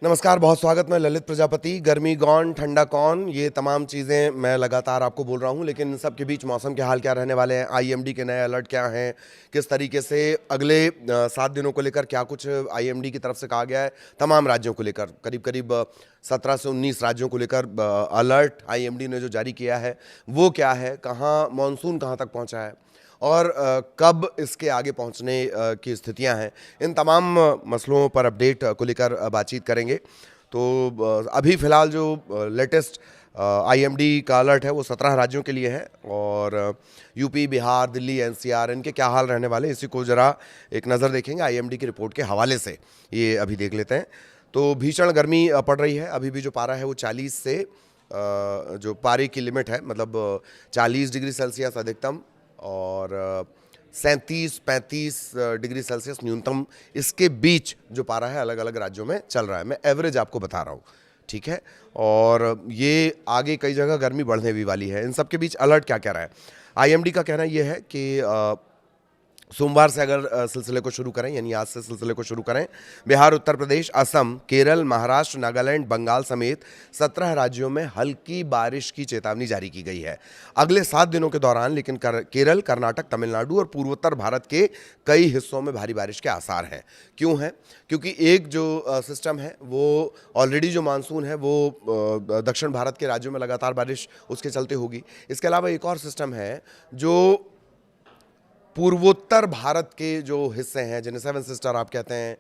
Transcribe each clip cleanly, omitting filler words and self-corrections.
नमस्कार, बहुत स्वागत। मैं ललित प्रजापति। गर्मी कौन, ठंडा कौन, ये तमाम चीज़ें मैं लगातार आपको बोल रहा हूँ, लेकिन इन सब के बीच मौसम के हाल क्या रहने वाले हैं, आईएमडी के नए अलर्ट क्या हैं, किस तरीके से अगले 7 दिनों को लेकर क्या कुछ आईएमडी की तरफ से कहा गया है, तमाम राज्यों को लेकर करीब करीब 17 से 19 राज्यों को लेकर अलर्ट आईएमडी ने जो जारी किया है वो क्या है, कहाँ मानसून कहाँ तक पहुँचा है और कब इसके आगे पहुंचने की स्थितियां हैं, इन तमाम मसलों पर अपडेट को लेकर बातचीत करेंगे। तो अभी फ़िलहाल जो लेटेस्ट आईएमडी का अलर्ट है वो 17 राज्यों के लिए है और यूपी, बिहार, दिल्ली, एनसीआर, इनके क्या हाल रहने वाले, इसी को ज़रा एक नज़र देखेंगे आईएमडी की रिपोर्ट के हवाले से। ये अभी देख लेते हैं। तो भीषण गर्मी पड़ रही है। अभी भी जो पारा है वो 40 से जो पारे की लिमिट है, मतलब 40 डिग्री सेल्सियस अधिकतम और 37-35 डिग्री सेल्सियस न्यूनतम, इसके बीच जो पारा है अलग अलग राज्यों में चल रहा है। मैं एवरेज आपको बता रहा हूँ, ठीक है। और ये आगे कई जगह गर्मी बढ़ने भी वाली है। इन सब के बीच अलर्ट क्या कह रहा है, आईएमडी का कहना यह है कि सोमवार से अगर सिलसिले को शुरू करें, यानी आज से सिलसिले को शुरू करें, बिहार, उत्तर प्रदेश, असम, केरल, महाराष्ट्र, नागालैंड, बंगाल समेत 17 राज्यों में हल्की बारिश की चेतावनी जारी की गई है अगले 7 दिनों के दौरान। लेकिन केरल, कर्नाटक, तमिलनाडु और पूर्वोत्तर भारत के कई हिस्सों में भारी बारिश के आसार हैं। क्यों है? क्योंकि एक जो सिस्टम है वो ऑलरेडी, जो मानसून है वो दक्षिण भारत के राज्यों में लगातार बारिश उसके चलते होगी। इसके अलावा एक और सिस्टम है जो पूर्वोत्तर भारत के जो हिस्से हैं, जिन्हें 7 सिस्टर आप कहते हैं,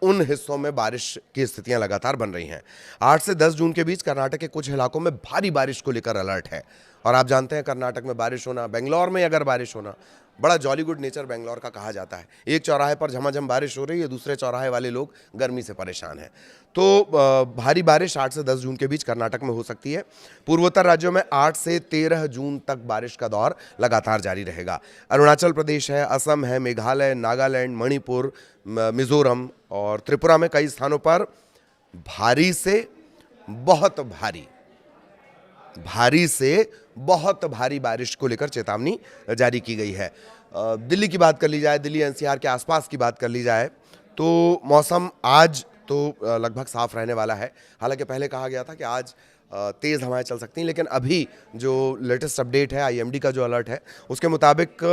उन हिस्सों में बारिश की स्थितियां लगातार बन रही हैं। 8 से 10 जून के बीच कर्नाटक के कुछ इलाकों में भारी बारिश को लेकर अलर्ट है। और आप जानते हैं कर्नाटक में बारिश होना, बेंगलोर में अगर बारिश होना, बड़ा जॉली गुड नेचर बेंगलोर का कहा जाता है। एक चौराहे पर झमाझम बारिश हो रही है, दूसरे चौराहे वाले लोग गर्मी से परेशान हैं। तो भारी बारिश 8 से 10 जून के बीच कर्नाटक में हो सकती है। पूर्वोत्तर राज्यों में 8 से 13 जून तक बारिश का दौर लगातार जारी रहेगा। अरुणाचल प्रदेश है, असम है, मेघालय, नागालैंड, मणिपुर, मिजोरम और त्रिपुरा में कई स्थानों पर भारी से बहुत भारी, भारी से बहुत भारी बारिश को लेकर चेतावनी जारी की गई है। दिल्ली की बात कर ली जाए, दिल्ली एनसीआर के आसपास की बात कर ली जाए, तो मौसम आज तो लगभग साफ रहने वाला है। हालांकि पहले कहा गया था कि आज तेज़ हवाएं चल सकती हैं, लेकिन अभी जो लेटेस्ट अपडेट है आईएमडी का जो अलर्ट है उसके मुताबिक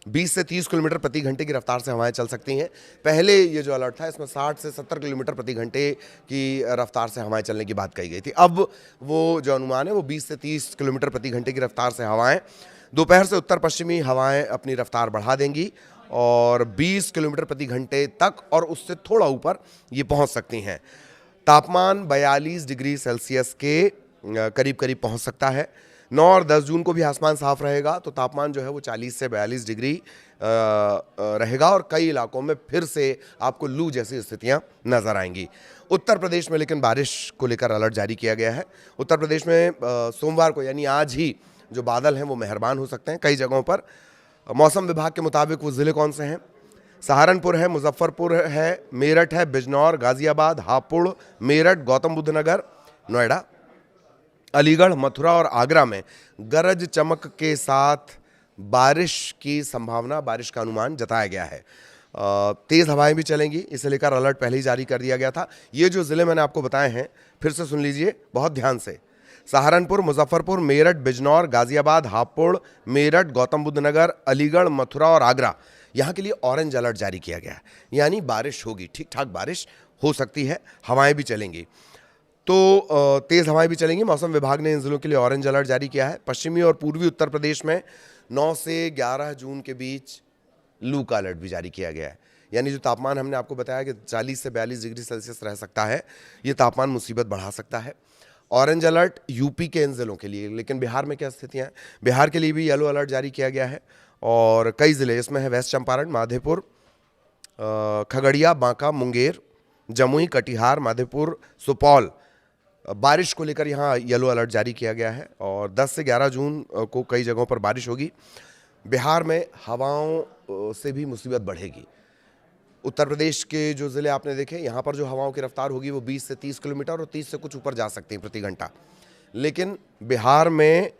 20 से 30 किलोमीटर प्रति घंटे की रफ्तार से हवाएं चल सकती हैं। पहले ये जो अलर्ट था इसमें 60 से 70 किलोमीटर प्रति घंटे की रफ्तार से हवाएं चलने की बात कही गई थी। अब वो जो अनुमान है वो 20 से 30 किलोमीटर प्रति घंटे की रफ्तार से हवाएं, दोपहर से उत्तर पश्चिमी हवाएं अपनी रफ्तार बढ़ा देंगी और 20 किलोमीटर प्रति घंटे तक और उससे थोड़ा ऊपर ये पहुंच सकती हैं। तापमान 42 डिग्री सेल्सियस के करीब करीब पहुंच सकता है। 9 और 10 जून को भी आसमान साफ रहेगा, तो तापमान जो है वो 40 से 42 डिग्री रहेगा और कई इलाकों में फिर से आपको लू जैसी स्थितियां नजर आएंगी। उत्तर प्रदेश में लेकिन बारिश को लेकर अलर्ट जारी किया गया है। उत्तर प्रदेश में सोमवार को, यानी आज ही, जो बादल हैं वो मेहरबान हो सकते हैं कई जगहों पर। मौसम विभाग के मुताबिक वो ज़िले कौन से हैं? सहारनपुर है, मुजफ्फरपुर है, मेरठ है, बिजनौर, गाजियाबाद, हापुड़, मेरठ, गौतम बुद्ध नगर, नोएडा, अलीगढ़, मथुरा और आगरा में गरज चमक के साथ बारिश की संभावना, बारिश का अनुमान जताया गया है। तेज़ हवाएं भी चलेंगी, इसे लेकर अलर्ट पहले ही जारी कर दिया गया था। ये जो ज़िले मैंने आपको बताए हैं फिर से सुन लीजिए बहुत ध्यान से। सहारनपुर, मुजफ्फरपुर, मेरठ, बिजनौर, गाजियाबाद, हापुड़, मेरठ, गौतम बुद्ध नगर, अलीगढ़, मथुरा और आगरा, यहाँ के लिए ऑरेंज अलर्ट जारी किया गया है। यानी बारिश होगी, ठीक ठाक बारिश हो सकती है, हवाएं भी चलेंगी। तो तेज़ हवाएं भी चलेंगी। मौसम विभाग ने इन जिलों के लिए ऑरेंज अलर्ट जारी किया है। पश्चिमी और पूर्वी उत्तर प्रदेश में 9 से 11 जून के बीच लू का अलर्ट भी जारी किया गया है। यानी जो तापमान हमने आपको बताया कि 40 से 42 डिग्री सेल्सियस रह सकता है, ये तापमान मुसीबत बढ़ा सकता है। ऑरेंज अलर्ट यूपी के इन जिलों के लिए, लेकिन बिहार में क्या स्थितियाँ हैं? बिहार के लिए भी येलो अलर्ट जारी किया गया है और कई ज़िले इसमें है, वेस्ट चंपारण, माधेपुर, खगड़िया, बांका, मुंगेर, जमुई, कटिहार, माधेपुर, सुपौल। बारिश को लेकर यहाँ येलो अलर्ट जारी किया गया है और 10 से 11 जून को कई जगहों पर बारिश होगी। बिहार में हवाओं से भी मुसीबत बढ़ेगी। उत्तर प्रदेश के जो ज़िले आपने देखे, यहाँ पर जो हवाओं की रफ्तार होगी वो 20 से 30 किलोमीटर और 30 से कुछ ऊपर जा सकती हैं प्रति घंटा। लेकिन बिहार में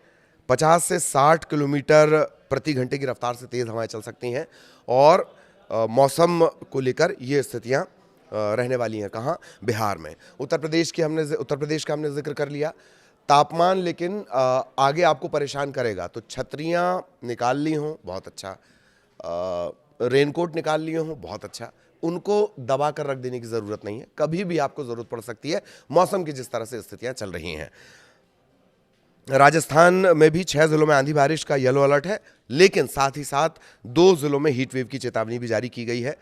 50 से 60 किलोमीटर प्रति घंटे की रफ्तार से तेज़ हवाएं चल सकती हैं और मौसम को लेकर ये स्थितियाँ रहने वाली हैं कहाँ, बिहार में। उत्तर प्रदेश का हमने जिक्र कर लिया। तापमान लेकिन आगे आपको परेशान करेगा, तो छतरियाँ निकाल ली हों बहुत अच्छा, रेनकोट निकाल लिए हों बहुत अच्छा, उनको दबा कर रख देने की ज़रूरत नहीं है, कभी भी आपको ज़रूरत पड़ सकती है मौसम की जिस तरह से स्थितियाँ चल रही हैं। राजस्थान में भी 6 जिलों में आंधी बारिश का येलो अलर्ट है, लेकिन साथ ही साथ 2 जिलों में हीट वेव की चेतावनी भी जारी की गई है।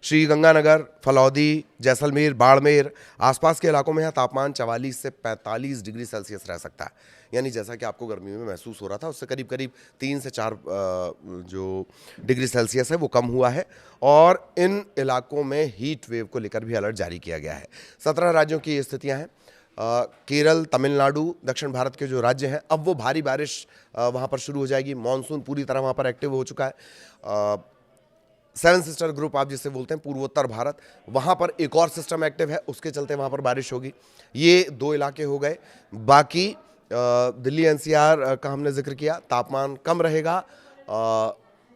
श्री गंगानगर, फलौदी, जैसलमेर, बाड़मेर आसपास के इलाकों में तापमान 44 से 45 डिग्री सेल्सियस रह सकता है। यानी जैसा कि आपको गर्मी में महसूस हो रहा था, उससे करीब करीब 3 से 4 जो डिग्री सेल्सियस है वो कम हुआ है। और इन इलाकों में हीट वेव को लेकर भी अलर्ट जारी किया गया है। 17 राज्यों की ये स्थितियाँ हैं। केरल, तमिलनाडु, दक्षिण भारत के जो राज्य हैं, अब वो भारी बारिश वहाँ पर शुरू हो जाएगी। मानसून पूरी तरह वहाँ पर एक्टिव हो चुका है। 7 सिस्टर ग्रुप आप जिसे बोलते हैं, पूर्वोत्तर भारत, वहाँ पर एक और सिस्टम एक्टिव है, उसके चलते वहाँ पर बारिश होगी। ये 2 इलाके हो गए। बाकी दिल्ली एनसीआर का हमने जिक्र किया, तापमान कम रहेगा,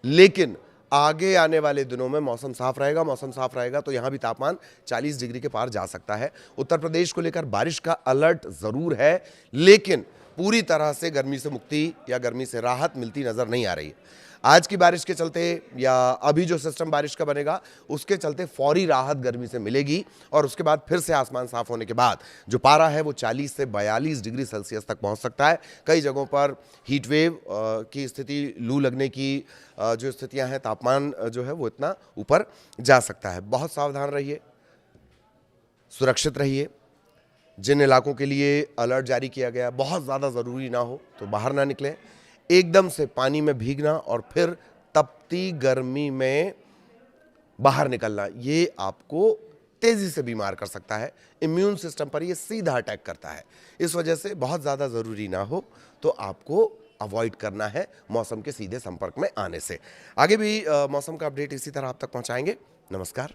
लेकिन आगे आने वाले दिनों में मौसम साफ रहेगा। मौसम साफ रहेगा तो यहाँ भी तापमान 40 डिग्री के पार जा सकता है। उत्तर प्रदेश को लेकर बारिश का अलर्ट ज़रूर है, लेकिन पूरी तरह से गर्मी से मुक्ति या गर्मी से राहत मिलती नज़र नहीं आ रही है। आज की बारिश के चलते या अभी जो सिस्टम बारिश का बनेगा उसके चलते फौरी राहत गर्मी से मिलेगी, और उसके बाद फिर से आसमान साफ होने के बाद जो पारा है वो 40 से 42 डिग्री सेल्सियस तक पहुंच सकता है। कई जगहों पर हीट वेव की स्थिति, लू लगने की जो स्थितियां हैं, तापमान जो है वो इतना ऊपर जा सकता है। बहुत सावधान रहिए, सुरक्षित रहिए। जिन इलाकों के लिए अलर्ट जारी किया गया, बहुत ज़्यादा ज़रूरी ना हो तो बाहर ना निकलें। एकदम से पानी में भीगना और फिर तपती गर्मी में बाहर निकलना, ये आपको तेज़ी से बीमार कर सकता है। इम्यून सिस्टम पर ये सीधा अटैक करता है। इस वजह से बहुत ज़्यादा ज़रूरी ना हो तो आपको अवॉइड करना है मौसम के सीधे संपर्क में आने से। आगे भी मौसम का अपडेट इसी तरह आप तक पहुंचाएंगे। नमस्कार।